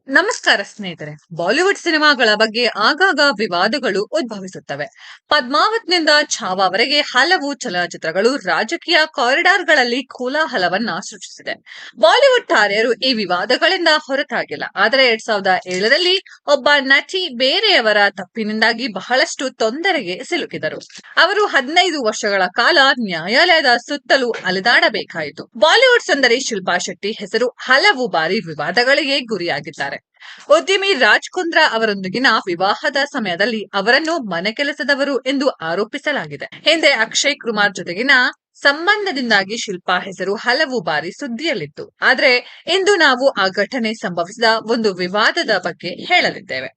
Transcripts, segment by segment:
ನಮಸ್ಕಾರ ಸ್ನೇಹಿತರೆ. ಬಾಲಿವುಡ್ ಸಿನಿಮಾಗಳ ಬಗ್ಗೆ ಆಗಾಗ ವಿವಾದಗಳು ಉದ್ಭವಿಸುತ್ತವೆ. ಪದ್ಮಾವತ್ನಿಂದ ಛಾವಾವರೆಗೆ ಹಲವು ಚಲನಚಿತ್ರಗಳು ರಾಜಕೀಯ ಕಾರಿಡಾರ್ಗಳಲ್ಲಿ ಕೋಲಾಹಲವನ್ನ ಸೃಷ್ಟಿಸಿದೆ. ಬಾಲಿವುಡ್ ತಾರೆಯರು ಈ ವಿವಾದಗಳಿಂದ ಹೊರತಾಗಿಲ್ಲ. ಆದರೆ 2007ರಲ್ಲಿ ಒಬ್ಬ ನಟಿ ಬೇರೆಯವರ ತಪ್ಪಿನಿಂದಾಗಿ ಬಹಳಷ್ಟು ತೊಂದರೆಗೆ ಸಿಲುಕಿದರು. ಅವರು 15 ವರ್ಷಗಳ ಕಾಲ ನ್ಯಾಯಾಲಯದ ಸುತ್ತಲೂ ಅಲೆದಾಡಬೇಕಾಯಿತು. ಬಾಲಿವುಡ್ ಸುಂದರಿ ಶಿಲ್ಪಾ ಶೆಟ್ಟಿ ಹೆಸರು ಹಲವು ಬಾರಿ ವಿವಾದಗಳಿಗೆ ಗುರಿಯಾಗಿದ್ದಾರೆ. ಉದ್ಯಮಿ ರಾಜ್ ಕುಂದ್ರಾ ಅವರೊಂದಿಗಿನ ವಿವಾಹದ ಸಮಯದಲ್ಲಿ ಅವರನ್ನು ಮನೆ ಕೆಲಸದವರು ಎಂದು ಆರೋಪಿಸಲಾಗಿದೆ. ಹಿಂದೆ ಅಕ್ಷಯ್ ಕುಮಾರ್ ಜೊತೆಗಿನ ಸಂಬಂಧದಿಂದಾಗಿ ಶಿಲ್ಪಾ ಹೆಸರು ಹಲವು ಬಾರಿ ಸುದ್ದಿಯಲ್ಲಿತ್ತು. ಆದ್ರೆ ಇಂದು ನಾವು ಆ ಘಟನೆ ಸಂಭವಿಸಿದ ಒಂದು ವಿವಾದದ ಬಗ್ಗೆ ಹೇಳಲಿದ್ದೇವೆ.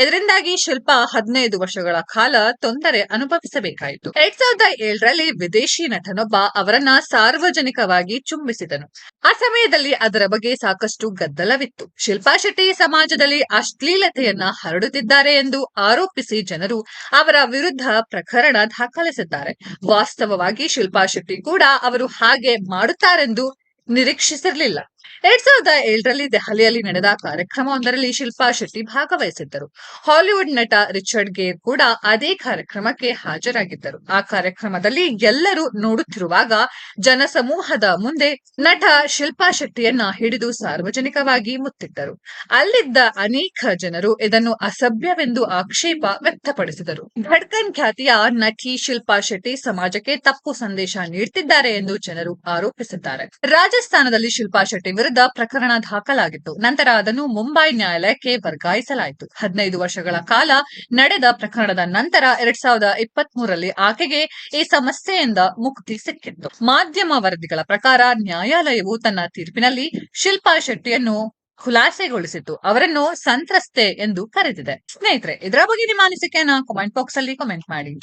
ಇದರಿಂದಾಗಿ ಶಿಲ್ಪಾ 15 ವರ್ಷಗಳ ಕಾಲ ತೊಂದರೆ ಅನುಭವಿಸಬೇಕಾಯಿತು. 2007ರಲ್ಲಿ ವಿದೇಶಿ ನಟನೊಬ್ಬ ಅವರನ್ನ ಸಾರ್ವಜನಿಕವಾಗಿ ಚುಂಬಿಸಿದನು. ಆ ಸಮಯದಲ್ಲಿ ಅದರ ಬಗ್ಗೆ ಸಾಕಷ್ಟು ಗದ್ದಲವಿತ್ತು. ಶಿಲ್ಪಾ ಶೆಟ್ಟಿ ಸಮಾಜದಲ್ಲಿ ಅಶ್ಲೀಲತೆಯನ್ನ ಹರಡುತ್ತಿದ್ದಾರೆ ಎಂದು ಆರೋಪಿಸಿ ಜನರು ಅವರ ವಿರುದ್ಧ ಪ್ರಕರಣ ದಾಖಲಿಸಿದ್ದಾರೆ. ವಾಸ್ತವವಾಗಿ ಶಿಲ್ಪಾ ಶೆಟ್ಟಿ ಕೂಡ ಅವರು ಹಾಗೆ ಮಾಡುತ್ತಾರೆಂದು ನಿರೀಕ್ಷಿಸಿರಲಿಲ್ಲ. 2007ರಲ್ಲಿ ದೆಹಲಿಯಲ್ಲಿ ನಡೆದ ಕಾರ್ಯಕ್ರಮವೊಂದರಲ್ಲಿ ಶಿಲ್ಪಾ ಶೆಟ್ಟಿ ಭಾಗವಹಿಸಿದ್ದರು. ಹಾಲಿವುಡ್ ನಟ ರಿಚರ್ಡ್ ಗೇರ್ ಕೂಡ ಅದೇ ಕಾರ್ಯಕ್ರಮಕ್ಕೆ ಹಾಜರಾಗಿದ್ದರು. ಆ ಕಾರ್ಯಕ್ರಮದಲ್ಲಿ ಎಲ್ಲರೂ ನೋಡುತ್ತಿರುವಾಗ ಜನಸಮೂಹದ ಮುಂದೆ ನಟ ಶಿಲ್ಪಾ ಶೆಟ್ಟಿಯನ್ನ ಹಿಡಿದು ಸಾರ್ವಜನಿಕವಾಗಿ ಮುತ್ತಿಟ್ಟರು. ಅಲ್ಲಿದ್ದ ಅನೇಕ ಜನರು ಇದನ್ನು ಅಸಭ್ಯವೆಂದು ಆಕ್ಷೇಪ ವ್ಯಕ್ತಪಡಿಸಿದರು. ಧಡ್ಕನ್ ಖ್ಯಾತಿಯ ನಟಿ ಶಿಲ್ಪಾ ಶೆಟ್ಟಿ ಸಮಾಜಕ್ಕೆ ತಪ್ಪು ಸಂದೇಶ ನೀಡುತ್ತಿದ್ದಾರೆ ಎಂದು ಜನರು ಆರೋಪಿಸಿದ್ದಾರೆ. ರಾಜಸ್ಥಾನದಲ್ಲಿ ಶಿಲ್ಪಾ ಶೆಟ್ಟಿ ವಿರುದ್ಧ ಪ್ರಕರಣ ದಾಖಲಾಗಿತ್ತು. ನಂತರ ಅದನ್ನು ಮುಂಬೈ ನ್ಯಾಯಾಲಯಕ್ಕೆ ವರ್ಗಾಯಿಸಲಾಯಿತು. 15 ವರ್ಷಗಳ ಕಾಲ ನಡೆದ ಪ್ರಕರಣದ ನಂತರ 2023ರಲ್ಲಿ ಆಕೆಗೆ ಈ ಸಮಸ್ಯೆಯಿಂದ ಮುಕ್ತಿ ಸಿಕ್ಕಿತ್ತು. ಮಾಧ್ಯಮ ವರದಿಗಳ ಪ್ರಕಾರ ನ್ಯಾಯಾಲಯವು ತನ್ನ ತೀರ್ಪಿನಲ್ಲಿ ಶಿಲ್ಪಾ ಶೆಟ್ಟಿಯನ್ನು ಖುಲಾಸೆಗೊಳಿಸಿತು. ಅವರನ್ನು ಸಂತ್ರಸ್ತೆ ಎಂದು ಕರೆದಿದೆ. ಸ್ನೇಹಿತರೆ, ಇದರ ಬಗ್ಗೆ ನಿಮ್ಮ ಅನಿಸಿಕೆಯನ್ನ ಕಾಮೆಂಟ್ ಬಾಕ್ಸ್ ಅಲ್ಲಿ ಕಾಮೆಂಟ್ ಮಾಡಿ.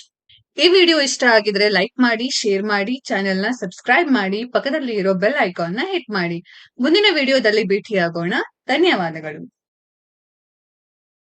ಈ ವಿಡಿಯೋ ಇಷ್ಟ ಆಗಿದ್ರೆ ಲೈಕ್ ಮಾಡಿ, ಶೇರ್ ಮಾಡಿ, ಚಾನೆಲ್ ನ ಸಬ್ಸ್ಕ್ರೈಬ್ ಮಾಡಿ, ಪಕ್ಕದಲ್ಲಿ ಇರೋ ಬೆಲ್ ಐಕಾನ್ ನ ಹಿಟ್ ಮಾಡಿ. ಮುಂದಿನ ವಿಡಿಯೋದಲ್ಲಿ ಭೇಟಿಯಾಗೋಣ. ಧನ್ಯವಾದಗಳು.